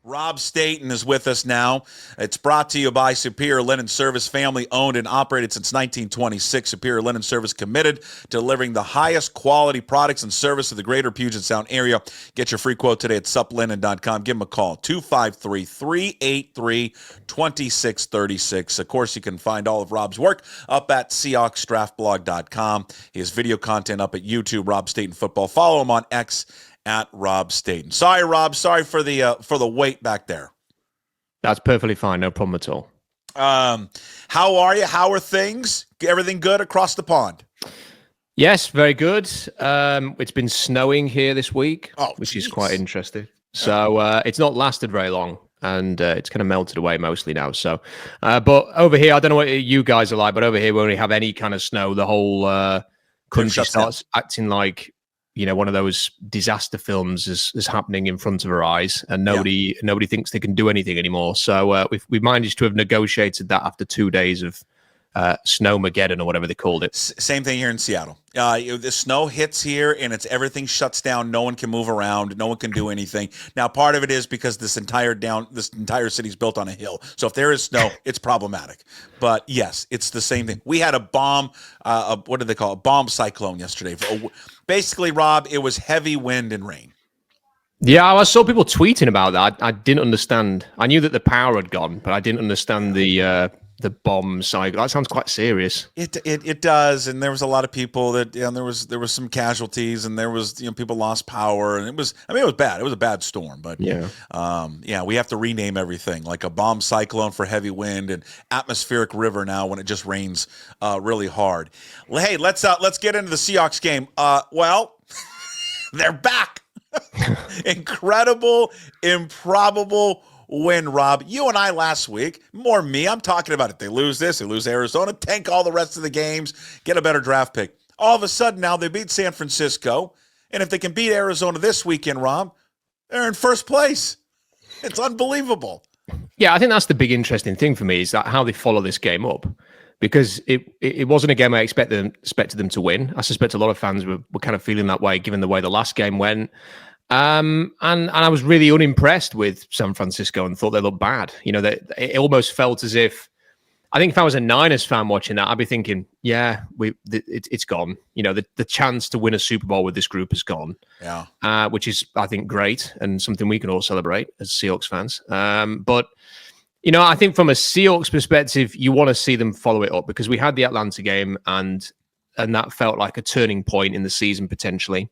Rob Staton is with us now. It's brought to you by Superior Linen Service, family owned and operated since 1926. Superior Linen Service committed to delivering the highest quality products and service to the greater Puget Sound area. Get your free quote today at suplinen.com. Give them a call, 253-383-2636. Of course, you can find all of Rob's work up at SeahawksDraftBlog.com. His video content up at YouTube, Rob Staton Football. Follow him on X at Rob Staton. Sorry, Rob. Sorry for the wait back there. That's perfectly fine. No problem at all. How are you? How are things? Everything good across the pond? Yes, very good. It's been snowing here this week, which is quite interesting. So it's not lasted very long, and it's kind of melted away mostly now. So, but over here, I don't know what you guys are like, but over here, when we have any kind of snow, the whole country starts acting like, you know, one of those disaster films is happening in front of our eyes, and nobody thinks they can do anything anymore. So we've managed to have negotiated that after 2 days of Snowmageddon or whatever they called it. Same thing here in Seattle. The snow hits here, and everything shuts down. No one can move around. No one can do anything. Now, part of it is because this entire city is built on a hill. So if there is snow, it's problematic. But yes, it's the same thing. We had a bomb. What did they call it? A bomb cyclone yesterday. Basically, Rob, it was heavy wind and rain. Yeah, I saw people tweeting about that. I didn't understand. I knew that the power had gone, but I didn't understand the bomb cycle. That sounds quite serious. It does, and there was a lot of people that there was some casualties, and there was people lost power, and it was bad. It was a bad storm, but we have to rename everything like a bomb cyclone for heavy wind and atmospheric river now when it just rains really hard. Well, hey, let's get into the Seahawks game. They're back. Incredible, improbable win, Rob. You and I last week, more me, I'm talking about it. They lose this, they lose Arizona, tank all the rest of the games, get a better draft pick. All of a sudden now they beat San Francisco, and if they can beat Arizona this weekend, Rob, they're in first place. It's unbelievable. Yeah, I think that's the big interesting thing for me is that how they follow this game up. Because it wasn't a game I expected them to win. I suspect a lot of fans were kind of feeling that way given the way the last game went. And I was really unimpressed with San Francisco and thought they looked bad. It almost felt as if, I think if I was a Niners fan watching that, I'd be thinking, it's gone. The chance to win a Super Bowl with this group is gone. Yeah. Which is, I think, great and something we can all celebrate as Seahawks fans. But I think from a Seahawks perspective, you want to see them follow it up because we had the Atlanta game and that felt like a turning point in the season potentially.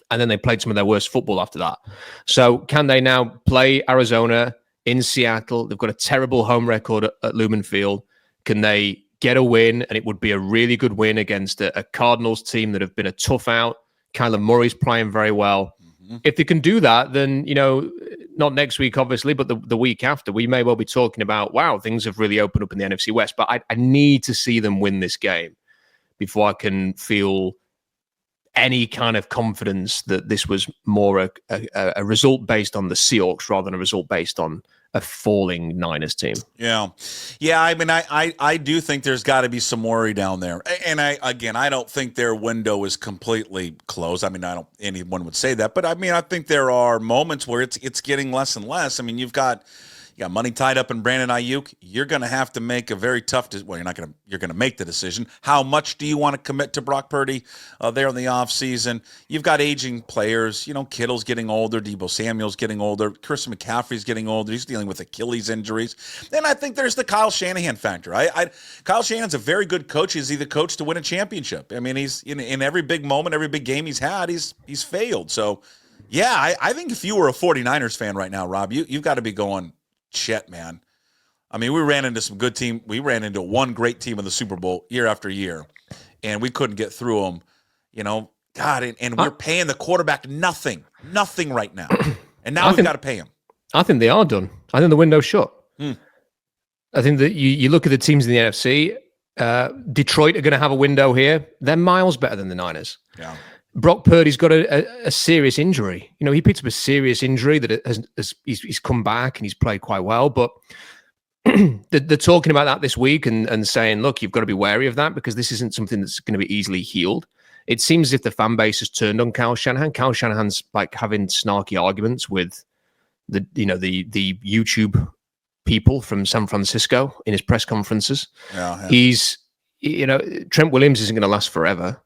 And then they played some of their worst football after that. So can they now play Arizona in Seattle? They've got a terrible home record at Lumen Field. Can they get a win? And it would be a really good win against a Cardinals team that have been a tough out. Kyler Murray's playing very well. Mm-hmm. If they can do that, then, not next week, obviously, but the week after, we may well be talking about, wow, things have really opened up in the NFC West. But I need to see them win this game before I can feel any kind of confidence that this was more a result based on the Seahawks rather than a result based on a falling Niners team. Yeah. I mean, I do think there's got to be some worry down there. And I don't think their window is completely closed. I mean, I don't anyone would say that, but I mean, I think there are moments where it's getting less and less. I mean, you got money tied up in Brandon Ayuk. You're going to have to make a very tough you're going to make the decision. How much do you want to commit to Brock Purdy there in the offseason? You've got aging players. Kittle's getting older. Deebo Samuel's getting older. Christian McCaffrey's getting older. He's dealing with Achilles injuries. And I think there's the Kyle Shanahan factor. Kyle Shanahan's a very good coach. He's the coach to win a championship. I mean, he's in every big moment, every big game he's had, he's failed. So, yeah, I think if you were a 49ers fan right now, Rob, you've got to be going, shit, man. I mean, we ran into some good team. We ran into one great team in the Super Bowl year after year, and we couldn't get through them. God, and we're paying the quarterback nothing right now. And now we've got to pay him. I think they are done. I think the window's shut. I think that you look at the teams in the NFC, Detroit are going to have a window here. They're miles better than the Niners. Yeah. Brock Purdy's got a serious injury. He picked up a serious injury that he's come back and he's played quite well. But they're talking about that this week and saying, look, you've got to be wary of that because this isn't something that's going to be easily healed. It seems as if the fan base has turned on Kyle Shanahan. Kyle Shanahan's like having snarky arguments with the YouTube people from San Francisco in his press conferences. Yeah. He's, Trent Williams isn't going to last forever.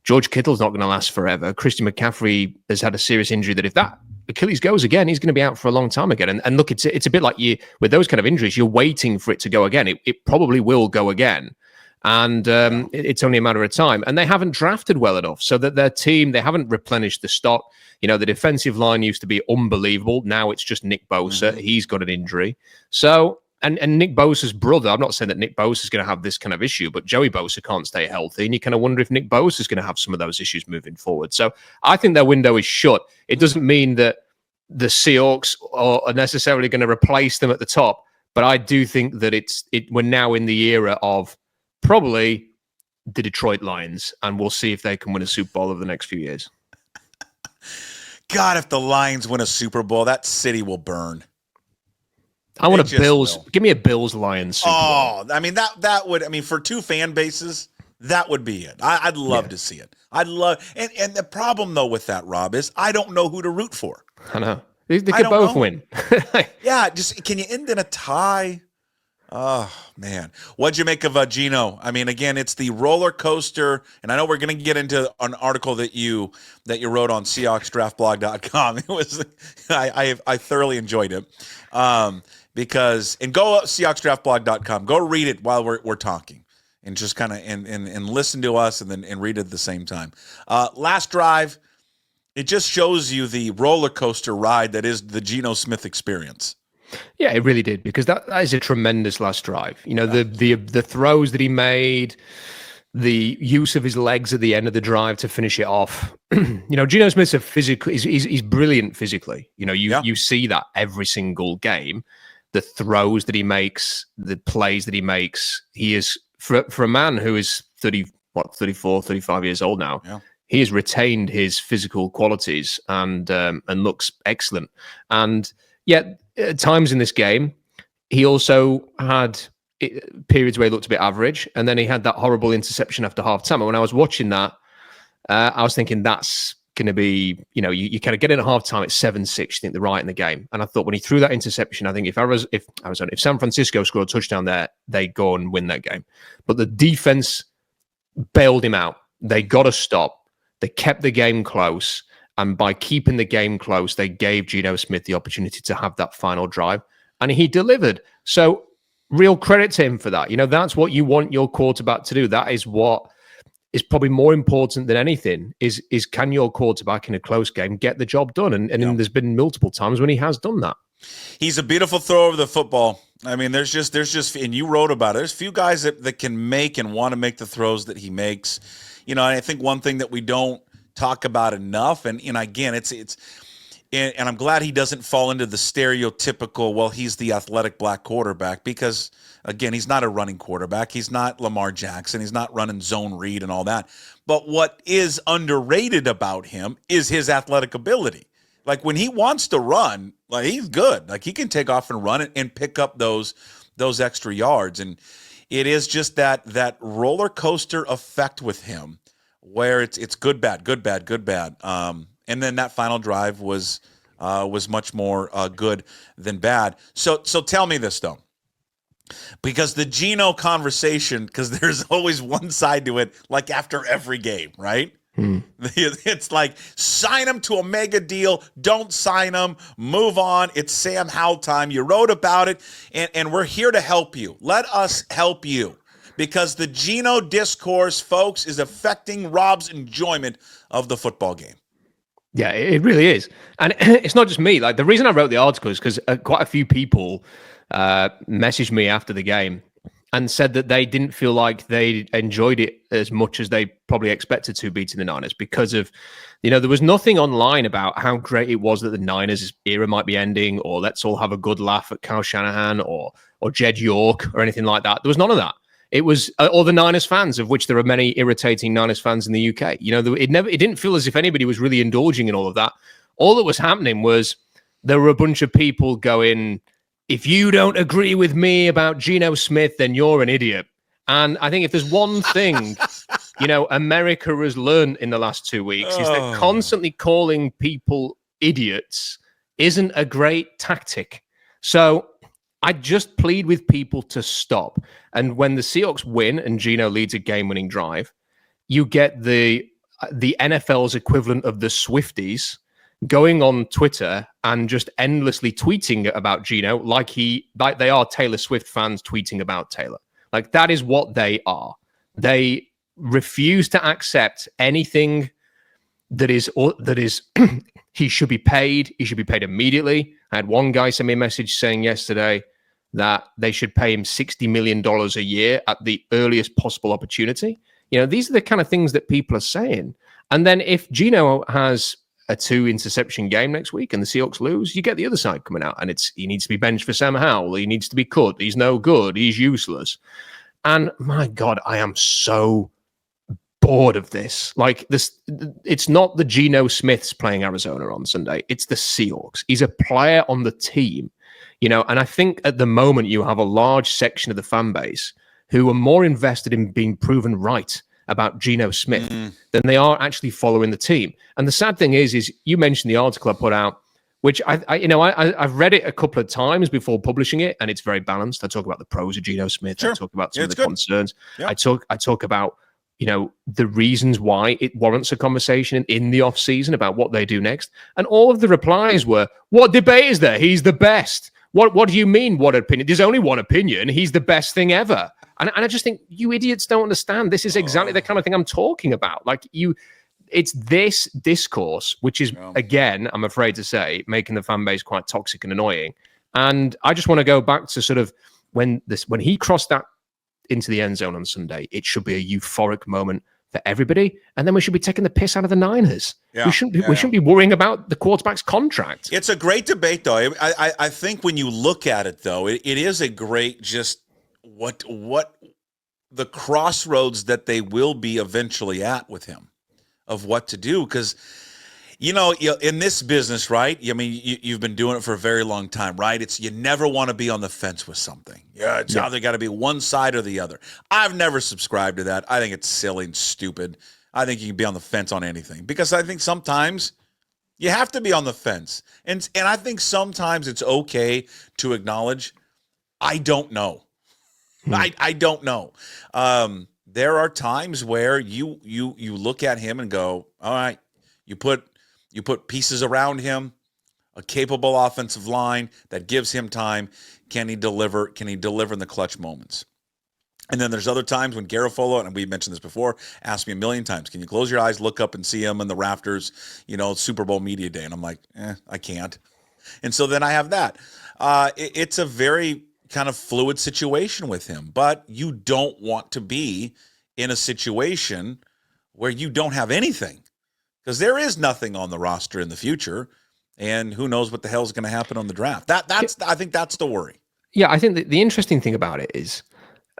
George Kittle's not going to last forever. Christian McCaffrey has had a serious injury that if that Achilles goes again, he's going to be out for a long time again. And look, it's a bit like with those kind of injuries, you're waiting for it to go again. It probably will go again. And it's only a matter of time. And they haven't drafted well enough so that their team, they haven't replenished the stock. The defensive line used to be unbelievable. Now it's just Nick Bosa. Mm-hmm. He's got an injury. So, and Nick Bosa's brother, I'm not saying that Nick Bosa is going to have this kind of issue, but Joey Bosa can't stay healthy. And you kind of wonder if Nick Bosa is going to have some of those issues moving forward. So I think their window is shut. It doesn't mean that the Seahawks are necessarily going to replace them at the top. But I do think that we're now in the era of probably the Detroit Lions, and we'll see if they can win a Super Bowl over the next few years. God, if the Lions win a Super Bowl, that city will burn. I want a Bills. Give me a Bills Lions Super Bowl. I mean that would. For two fan bases, that would be it. I'd love to see it. I'd love. And the problem though with that, Rob, is I don't know who to root for. I know they could both win. Yeah, just can you end in a tie? Oh, man. What'd you make of Geno? Again, it's the roller coaster, and I know we're going to get into an article that you wrote on SeahawksDraftBlog.com. It was I thoroughly enjoyed it because go SeahawksDraftBlog.com. Go read it while we're talking, and just kind of and listen to us and read it at the same time. Last drive, it just shows you the roller coaster ride that is the Geno Smith experience. Yeah, it really did, because that is a tremendous last drive. The throws that he made, the use of his legs at the end of the drive to finish it off. Geno Smith's he's brilliant physically. You see that every single game. The throws that he makes, the plays that he makes, he is for a man who is 34, 35 years old now. Yeah. He has retained his physical qualities and looks excellent. And yet, at times in this game, he also had periods where he looked a bit average, and then he had that horrible interception after halftime. And when I was watching that, I was thinking that's going to be, you kind of get in at halftime at 7-6, you think they're right in the game. And I thought when he threw that interception, I think if San Francisco scored a touchdown there, they go and win that game. But the defense bailed him out. They got to stop. They kept the game close. And by keeping the game close, they gave Geno Smith the opportunity to have that final drive. And he delivered. So real credit to him for that. That's what you want your quarterback to do. That is what is probably more important than anything, is can your quarterback in a close game get the job done? And there's been multiple times when he has done that. He's a beautiful thrower of the football. There's just, and you wrote about it. There's few guys that can make and want to make the throws that he makes. And I think one thing that we don't talk about enough, and again, it's and I'm glad he doesn't fall into the stereotypical, well, he's the athletic black quarterback, because again, he's not a running quarterback. He's not Lamar Jackson. He's not running zone read and all that. But what is underrated about him is his athletic ability. Like when he wants to run, like he's good. Like he can take off and run it and pick up those extra yards. And it is just that roller coaster effect with him, where it's good, bad, good, bad, good, bad. And then that final drive was much more good than bad. So tell me this, though, because the Geno conversation, because there's always one side to it, like after every game, right? It's like, sign him to a mega deal, don't sign him, move on. It's Sam Howell time. You wrote about it, and we're here to help you. Let us help you. Because the Geno discourse, folks, is affecting Rob's enjoyment of the football game. Yeah, it really is. And it's not just me. Like, the reason I wrote the article is because quite a few people messaged me after the game and said that they didn't feel like they enjoyed it as much as they probably expected to, beating the Niners, because of, there was nothing online about how great it was that the Niners era might be ending, or let's all have a good laugh at Kyle Shanahan or Jed York or anything like that. There was none of that. It was all the Niners fans, of which there are many irritating Niners fans in the UK. It didn't feel as if anybody was really indulging in all of that. All that was happening was there were a bunch of people going, if you don't agree with me about Geno Smith, then you're an idiot. And I think if there's one thing, America has learned in the last 2 weeks, is they're constantly calling people idiots isn't a great tactic. So I just plead with people to stop. And when the Seahawks win and Geno leads a game-winning drive, you get the NFL's equivalent of the Swifties going on Twitter and just endlessly tweeting about Geno like they are Taylor Swift fans tweeting about Taylor. Like, that is what they are. They refuse to accept anything that is he should be paid. He should be paid immediately. I had one guy send me a message saying yesterday that they should pay him $60 million a year at the earliest possible opportunity. You know, these are the kind of things that people are saying. And then if Geno has a 2-interception game next week and the Seahawks lose, you get the other side coming out, and he needs to be benched for Sam Howell. He needs to be cut. He's no good. He's useless. And my God, I am so bored of this. Like, this, it's not the Geno Smiths playing Arizona on Sunday. It's the Seahawks. He's a player on the team, you know. And I think at the moment you have a large section of the fan base who are more invested in being proven right about Geno Smith than they are actually following the team. And the sad thing is you mentioned the article I put out, which I've read it a couple of times before publishing it, and it's very balanced. I talk about the pros of Geno Smith. Sure. I talk about some of the concerns. Yeah. I talk about, you know, the reasons why it warrants a conversation in the off season about what they do next. And all of the replies were, "What debate is there? He's the best. What do you mean? What opinion? There's only one opinion. He's the best thing ever." And I just think you idiots don't understand. This is exactly the kind of thing I'm talking about. Like, it's this discourse, which is, again, I'm afraid to say, making the fan base quite toxic and annoying. And I just want to go back to sort of when he crossed that into the end zone on Sunday, it should be a euphoric moment for everybody. And then we should be taking the piss out of the Niners. Yeah, we shouldn't be worrying about the quarterback's contract. It's a great debate, though. I think when you look at it, though, it is a great just what the crossroads that they will be eventually at with him of what to do. Because, you know, in this business, right? I mean, you've been doing it for a very long time, right? It's you never want to be on the fence with something. It's either got to be one side or the other. I've never subscribed to that. I think it's silly and stupid. I think you can be on the fence on anything because I think sometimes you have to be on the fence. And I think sometimes it's okay to acknowledge, I don't know. I don't know. There are times where you look at him and go, all right, you put pieces around him, a capable offensive line that gives him time. Can he deliver? Can he deliver in the clutch moments? And then there's other times when Garofalo, and we mentioned this before, asked me a million times, can you close your eyes, look up and see him in the rafters, you know, Super Bowl media day? And I'm like, I can't. And so then I have that. It's a very kind of fluid situation with him, but you don't want to be in a situation where you don't have anything because there is nothing on the roster in the future, and who knows what the hell is going to happen on the draft. I think that's the worry. Yeah, I think the interesting thing about it is,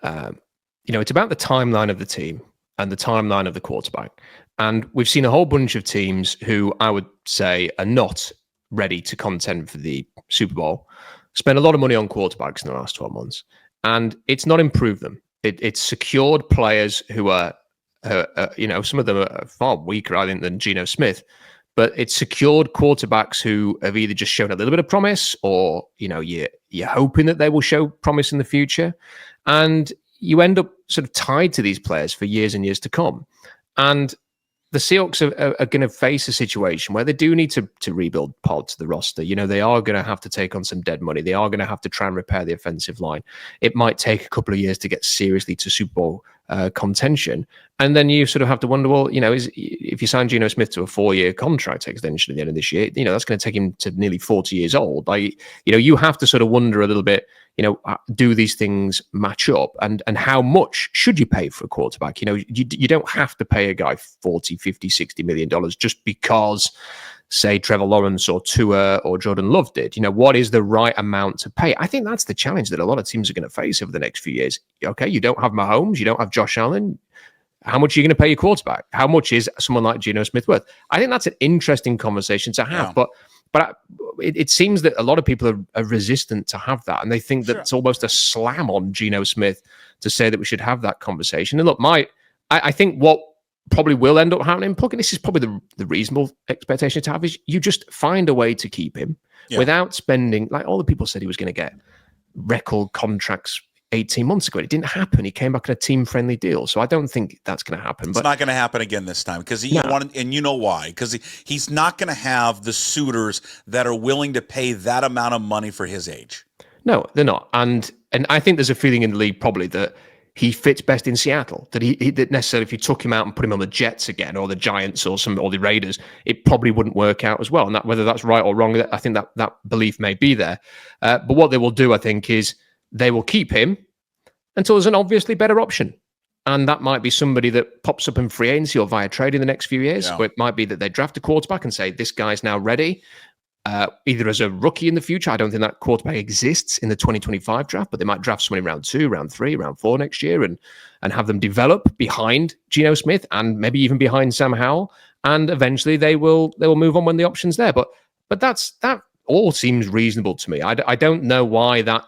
it's about the timeline of the team and the timeline of the quarterback. And we've seen a whole bunch of teams who I would say are not ready to contend for the Super Bowl spend a lot of money on quarterbacks in the last 12 months, and it's not improved them. It's secured players who are, some of them are far weaker, I think, than Geno Smith, but it's secured quarterbacks who have either just shown a little bit of promise or, you're hoping that they will show promise in the future. And you end up sort of tied to these players for years and years to come. And the Seahawks are going to face a situation where they do need to rebuild parts of the roster. They are going to have to take on some dead money. They are going to have to try and repair the offensive line. It might take a couple of years to get seriously to Super Bowl contention. And then you sort of have to wonder, well, if you sign Geno Smith to a 4-year contract extension at the end of this year, that's going to take him to nearly 40 years old. You have to sort of wonder a little bit, do these things match up, and how much should you pay for a quarterback? You don't have to pay a guy 40, 50, 60 million dollars just because, say, Trevor Lawrence or Tua or Jordan Love did. What is the right amount to pay? I think that's the challenge that a lot of teams are going to face over the next few years. Okay, you don't have Mahomes, you don't have Josh Allen. How much are you going to pay your quarterback? How much is someone like Geno Smith worth? I think that's an interesting conversation to have, but it seems that a lot of people are resistant to have that, and they think that it's almost a slam on Geno Smith to say that we should have that conversation. And look, I think what probably will end up happening, Puckett, this is probably the reasonable expectation to have, is you just find a way to keep him without spending, like all the people said he was going to get record contracts 18 months ago. It didn't happen. He came back on a team-friendly deal. So I don't think that's going to happen. It's not going to happen again this time because and you know why? Because he's not going to have the suitors that are willing to pay that amount of money for his age. No, they're not. And I think there's a feeling in the league probably that he fits best in Seattle. That that necessarily, if you took him out and put him on the Jets again, or the Giants, or the Raiders, it probably wouldn't work out as well. And that, whether that's right or wrong, I think that belief may be there. But what they will do, I think, is they will keep him until there's an obviously better option. And that might be somebody that pops up in free agency or via trade in the next few years. Or it might be that they draft a quarterback and say, this guy's now ready, either as a rookie in the future. I don't think that quarterback exists in the 2025 draft, but they might draft somebody round 2, round 3, round 4 next year and have them develop behind Geno Smith and maybe even behind Sam Howell. And eventually they will move on when the option's there. But that all seems reasonable to me. I don't know why that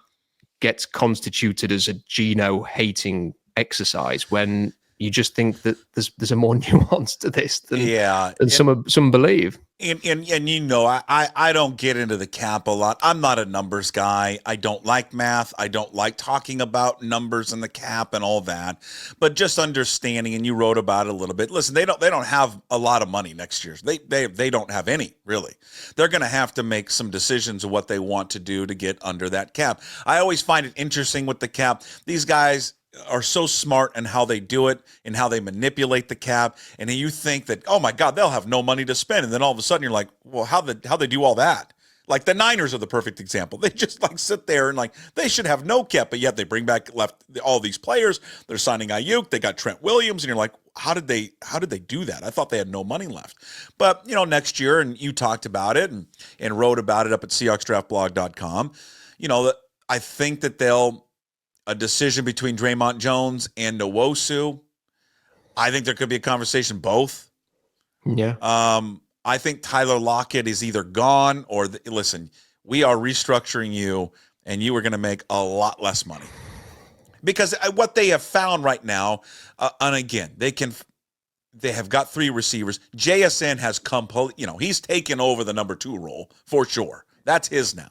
gets constituted as a Geno hating exercise when you just think that there's a more nuance to this than some believe. And you know, I don't get into the cap a lot. I'm not a numbers guy. I don't like math. I don't like talking about numbers and the cap and all that. But just understanding, and you wrote about it a little bit. Listen, they don't have a lot of money next year. They don't have any, really. They're going to have to make some decisions of what they want to do to get under that cap. I always find it interesting with the cap. These guys are so smart in how they do it and how they manipulate the cap. And you think that, oh my God, they'll have no money to spend. And then all of a sudden you're like, well, how they do all that? Like the Niners are the perfect example. They just like sit there and like they should have no cap, but yet they bring back all these players. They're signing Ayuk. They got Trent Williams, and you're like, how did they do that? I thought they had no money left. But you know, next year, and you talked about it and wrote about it up at SeahawksDraftBlog.com. You know, I think that a decision between Draymond Jones and Nwosu. I think there could be a conversation both. Yeah. I think Tyler Lockett is either gone or listen, we are restructuring you and you are going to make a lot less money. Because what they have found right now, and again, they have got 3 receivers. JSN has he's taken over the number 2 role for sure. That's his now.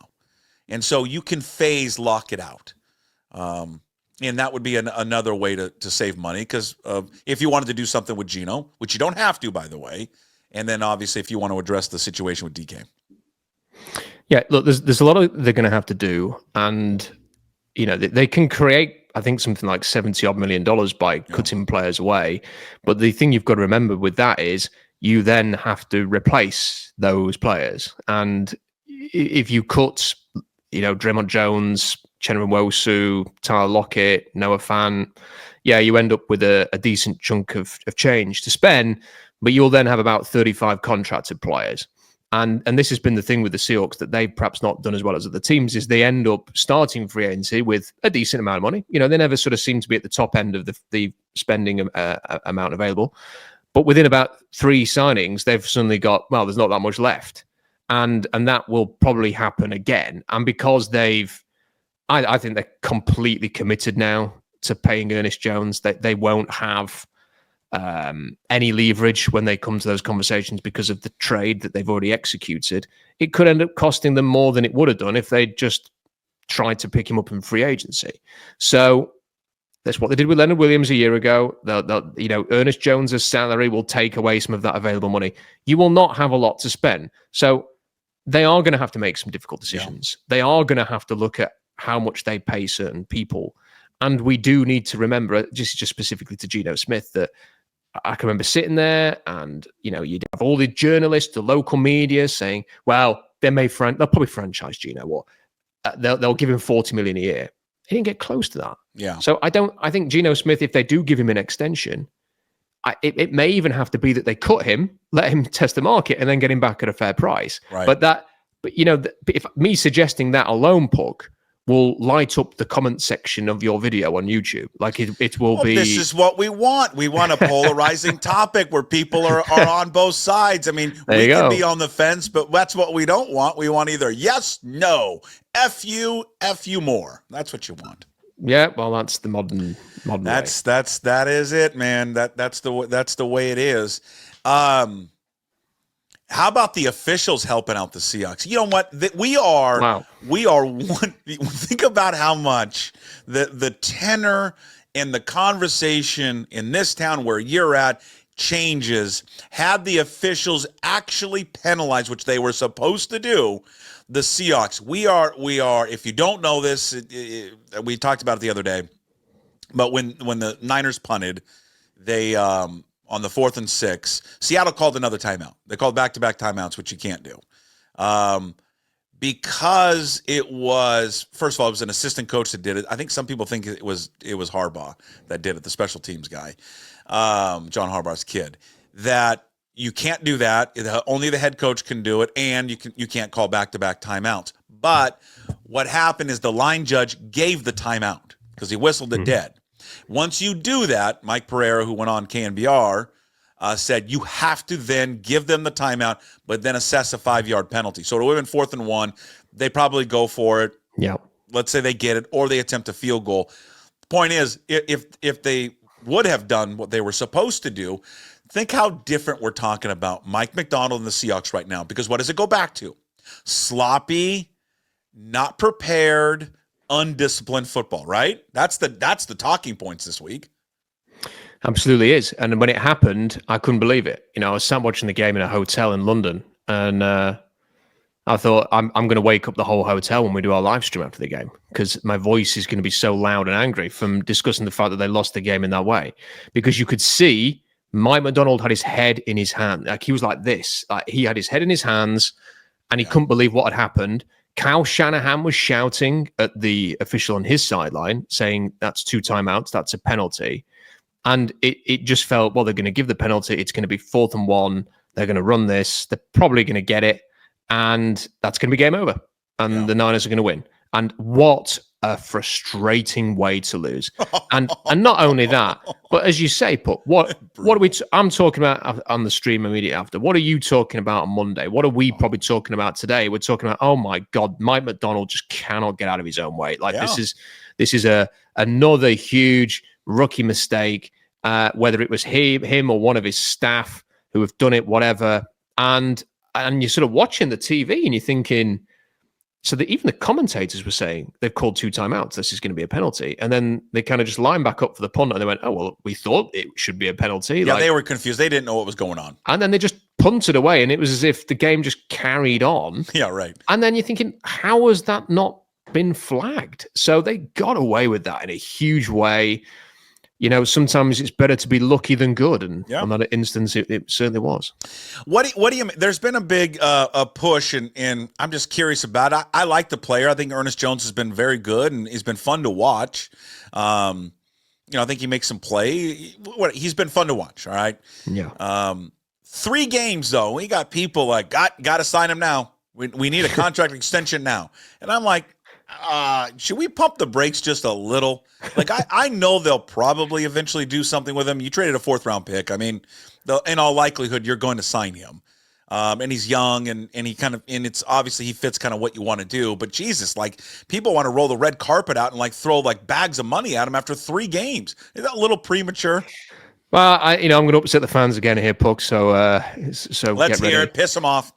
And so you can phase Lockett out. And that would be another way to save money because if you wanted to do something with Geno, which you don't have to, by the way, and then obviously if you want to address the situation with DK. Yeah, look, there's a lot they're going to have to do, and you know they can create, I think, something like $70-odd million by cutting players away. But the thing you've got to remember with that is you then have to replace those players, and if you cut, Draymond Jones, Geno Smith, Tyler Lockett, Noah Fant, you end up with a decent chunk of change to spend, but you'll then have about 35 contracted players. And this has been the thing with the Seahawks that they've perhaps not done as well as other teams, is they end up starting free agency with a decent amount of money. You know, they never sort of seem to be at the top end of the spending amount available. But within about 3 signings, they've suddenly got, well, there's not that much left. And that will probably happen again. And because I think they're completely committed now to paying Ernest Jones. They won't have any leverage when they come to those conversations because of the trade that they've already executed. It could end up costing them more than it would have done if they just tried to pick him up in free agency. So that's what they did with Leonard Williams a year ago. Ernest Jones's salary will take away some of that available money. You will not have a lot to spend. So they are going to have to make some difficult decisions. Yeah. They are going to have to look at how much they pay certain people. And we do need to remember, just specifically to Geno Smith, that I can remember sitting there and, you'd have all the journalists, the local media saying, well, they'll probably franchise Geno, or they'll give him $40 million a year. He didn't get close to that. Yeah. So I think Geno Smith, if they do give him an extension, it may even have to be that they cut him, let him test the market, and then get him back at a fair price. Right. But if me suggesting that alone, Puck, will light up the comment section of your video on YouTube. Like it will be. This is what we want. We want a polarizing topic where people are on both sides. I mean, we can be on the fence, but that's what we don't want. We want either yes, no, F you more. That's what you want. Yeah, well, that's the modern way. That is it, man. That's the way it is. How about the officials helping out the Seahawks? You know what? We are one. Think about how much the tenor and the conversation in this town where you're at changes had the officials actually penalized, which they were supposed to do, the Seahawks. We are. If you don't know this, we talked about it the other day. But when the Niners punted, they on the 4th and 6, Seattle called another timeout. They called back-to-back timeouts, which you can't do. Because it was, first of all, it was an assistant coach that did it. I think some people think it was Harbaugh that did it, the special teams guy, John Harbaugh's kid. That you can't do that. Only the head coach can do it, and you can't call back-to-back timeouts. But what happened is the line judge gave the timeout because he whistled it dead. Once you do that, Mike Pereira, who went on KNBR, said you have to then give them the timeout, but then assess a 5-yard penalty. So it would have been 4th and 1. They probably go for it. Yeah. Let's say they get it, or they attempt a field goal. The point is, if they would have done what they were supposed to do, think how different we're talking about Mike Macdonald and the Seahawks right now. Because what does it go back to? Sloppy, not prepared, undisciplined football, right? That's the talking points this week. Absolutely is. And when it happened, I couldn't believe it. I was sat watching the game in a hotel in London, and I thought I'm going to wake up the whole hotel when we do our live stream after the game, because my voice is going to be so loud and angry from discussing the fact that they lost the game in that way. Because you could see Mike Macdonald had his head in his hand. Like, he was like this. Like, he had his head in his hands, and he couldn't believe what had happened. Kyle Shanahan was shouting at the official on his sideline, saying that's 2 timeouts, that's a penalty. And it just felt, well, they're going to give the penalty. It's going to be 4th and 1. They're going to run this. They're probably going to get it. And that's going to be game over. And the Niners are going to win. And what a frustrating way to lose. And not only that, but as you say, Puck, what are we? I'm talking about on the stream immediately after. What are you talking about on Monday? What are we probably talking about today? We're talking about, oh my God, Mike Macdonald just cannot get out of his own way. Like, this is another huge rookie mistake. Whether it was him or one of his staff who have done it, whatever. And you're sort of watching the TV and you're thinking, so that even the commentators were saying they've called 2 timeouts. This is going to be a penalty. And then they kind of just lined back up for the punt and they went, oh, well, we thought it should be a penalty. Yeah, they were confused. They didn't know what was going on. And then they just punted away, and it was as if the game just carried on. Yeah, right. And then you're thinking, how has that not been flagged? So they got away with that in a huge way. Sometimes it's better to be lucky than good, and on that instance, it certainly was. What do you? There's been a big a push, and I'm just curious about it. I like the player. I think Ernest Jones has been very good, and he's been fun to watch. I think he makes some play. He's been fun to watch. All right. Yeah. 3 games though. We got people like got to sign him now. We need a contract extension now, and I'm like, should we pump the brakes just a little? Like, I know they'll probably eventually do something with him. You traded a 4th-round pick. I mean, in all likelihood, you're going to sign him. And he's young, and he kind of, and it's obviously he fits kind of what you want to do. But Jesus, like, people want to roll the red carpet out and like throw like bags of money at him after 3 games. Is that a little premature? Well, I'm going to upset the fans again here, Puck. So let's hear it. Piss them off.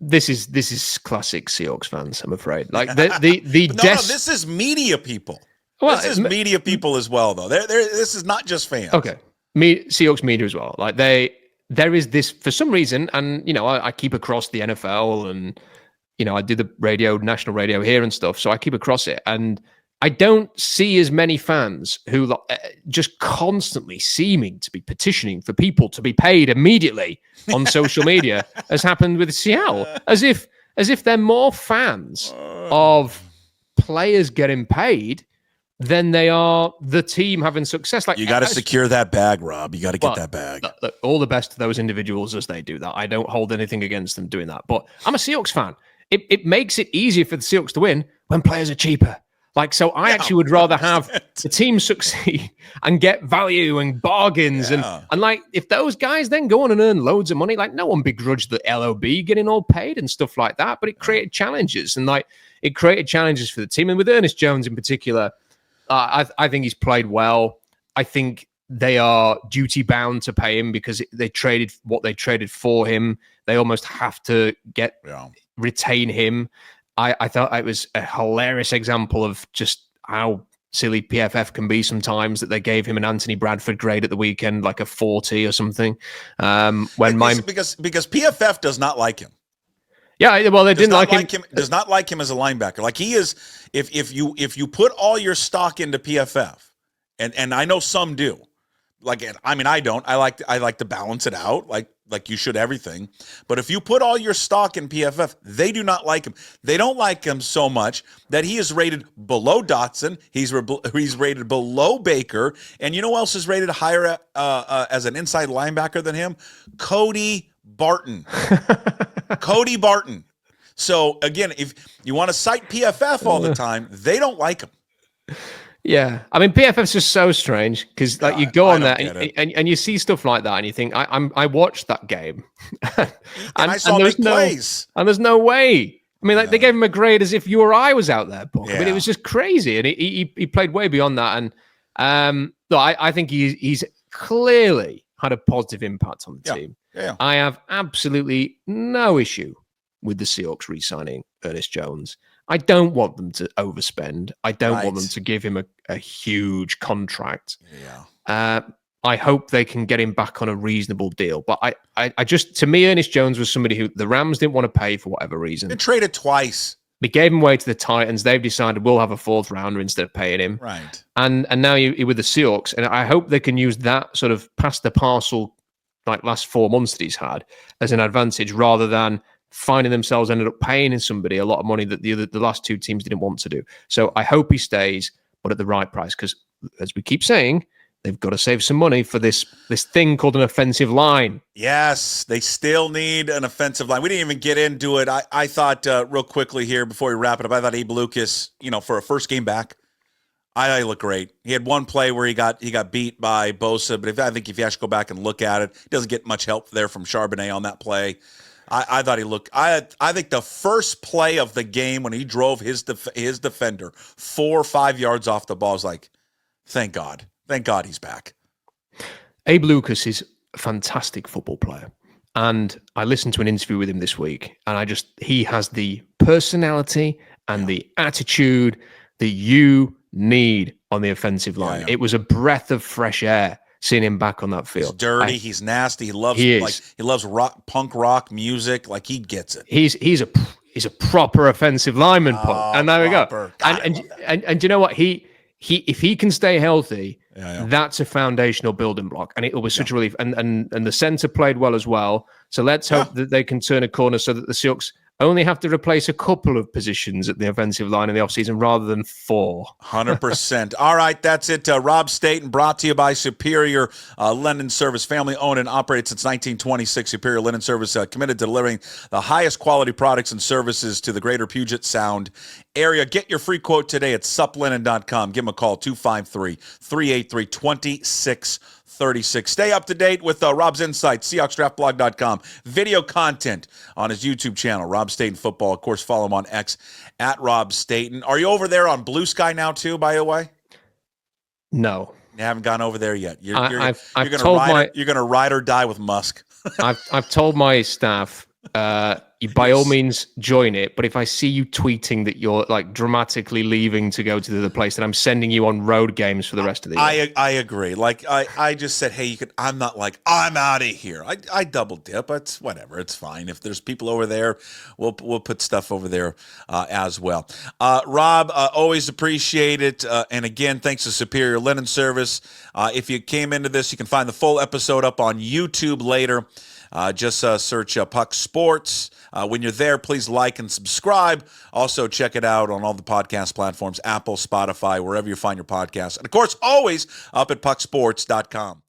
This is classic Seahawks fans, I'm afraid. Like no, this is media people. Well, this is media people as well, though. This is not just fans. Okay, Seahawks media as well. Like there is this for some reason, and I keep across the NFL, and I do the national radio here and stuff, so I keep across it, and I don't see as many fans who just constantly seeming to be petitioning for people to be paid immediately on social media, as happened with Seattle, as if they're more fans of players getting paid than they are the team having success. Like, you got to secure that bag, Rob. You got to get that bag. Look, all the best to those individuals as they do that. I don't hold anything against them doing that, but I'm a Seahawks fan. It makes it easier for the Seahawks to win when players are cheaper. Like, so I actually would rather have the team succeed and get value and bargains. And like, if those guys then go on and earn loads of money, like, no one begrudged the LOB getting all paid and stuff like that, but it created challenges, and like, it created challenges for the team. And with Ernest Jones in particular, I think he's played well. I think they are duty bound to pay him because they traded what they traded for him. They almost have to retain him. I thought it was a hilarious example of just how silly PFF can be sometimes, that they gave him an Anthony Bradford grade at the weekend, like a 40 or something. Because PFF does not like him. Yeah, well, they didn't like him. Does not like him as a linebacker. Like he is, if you put all your stock into PFF, and I know some do. Like, I mean, I don't. I like to balance it out, like you should everything. But if you put all your stock in PFF, they do not like him. They don't like him so much that he is rated below Dotson. He's rated below Baker, and you know who else is rated higher as an inside linebacker than him? Cody Barton. Cody Barton. So again, if you want to cite PFF all the time, they don't like him. Yeah, I mean PFF's just so strange because like you go on there and you see stuff like that and you think I watched that game and I saw big plays and there's no way. I mean, like they gave him a grade as if you or I was out there, Puck. I mean, it was just crazy, and he played way beyond that. And I think he's clearly had a positive impact on the team. Yeah. I have absolutely no issue with the Seahawks re-signing Ernest Jones. I don't want them to overspend. I don't want them to give him a huge contract. Yeah. I hope they can get him back on a reasonable deal. But I just, to me, Ernest Jones was somebody who the Rams didn't want to pay for whatever reason. They traded twice. We gave him away to the Titans. They've decided we'll have a fourth rounder instead of paying him. Right. And now you're with the Seahawks. And I hope they can use that sort of past the parcel, like last 4 months that he's had, as an advantage rather than finding themselves ended up paying somebody a lot of money that the last two teams didn't want to do. So I hope he stays, but at the right price, because as we keep saying, they've got to save some money for this thing called an offensive line. Yes, they still need an offensive line. We didn't even get into it. I thought real quickly here before we wrap it up, I thought Abe Lucas, for a first game back, I looked great. He had one play where he got beat by Bosa, but I think if you actually go back and look at it, he doesn't get much help there from Charbonnet on that play. I thought he looked. I think the first play of the game when he drove his defender 4 or 5 yards off the ball, I was like, thank God he's back. Abe Lucas is a fantastic football player, and I listened to an interview with him this week, and he has the personality and the attitude that you need on the offensive line. It was a breath of fresh air seeing him back on that field. He's dirty. He's nasty. He loves punk rock music. Like he gets it. He's a proper offensive lineman, and there we go. And you know what? He if he can stay healthy, that's a foundational building block, and it will be such a relief. And the center played well as well. So let's hope that they can turn a corner so that the Seahawks only have to replace a couple of positions at the offensive line in the offseason rather than 4. 100%. All right, that's it. Rob Staton, brought to you by Superior Linen Service, family-owned and operated since 1926. Superior Linen Service, committed to delivering the highest quality products and services to the greater Puget Sound area. Get your free quote today at suplinen.com. Give them a call, 253-383-2636. Stay up to date with Rob's Insights, SeahawksDraftBlog.com. Video content on his YouTube channel, Rob Staton Football. Of course, follow him on X at Rob Staton. Are you over there on Blue Sky now too, by the way? No. You haven't gone over there yet. You're going to ride or die with Musk. I've told my staff, you by all means join it, but if I see you tweeting that you're like dramatically leaving to go to the other place, then I'm sending you on road games for the rest of the year. I agree. Like I just said, hey, I'm not like I'm out of here. I double dip. It's whatever. It's fine. If there's people over there, we'll put stuff over there as well. Rob, always appreciate it. And again, thanks to Superior Linen Service. If you came into this, you can find the full episode up on YouTube later. Just search Puck Sports. When you're there, please like and subscribe. Also, check it out on all the podcast platforms, Apple, Spotify, wherever you find your podcasts. And, of course, always up at pucksports.com.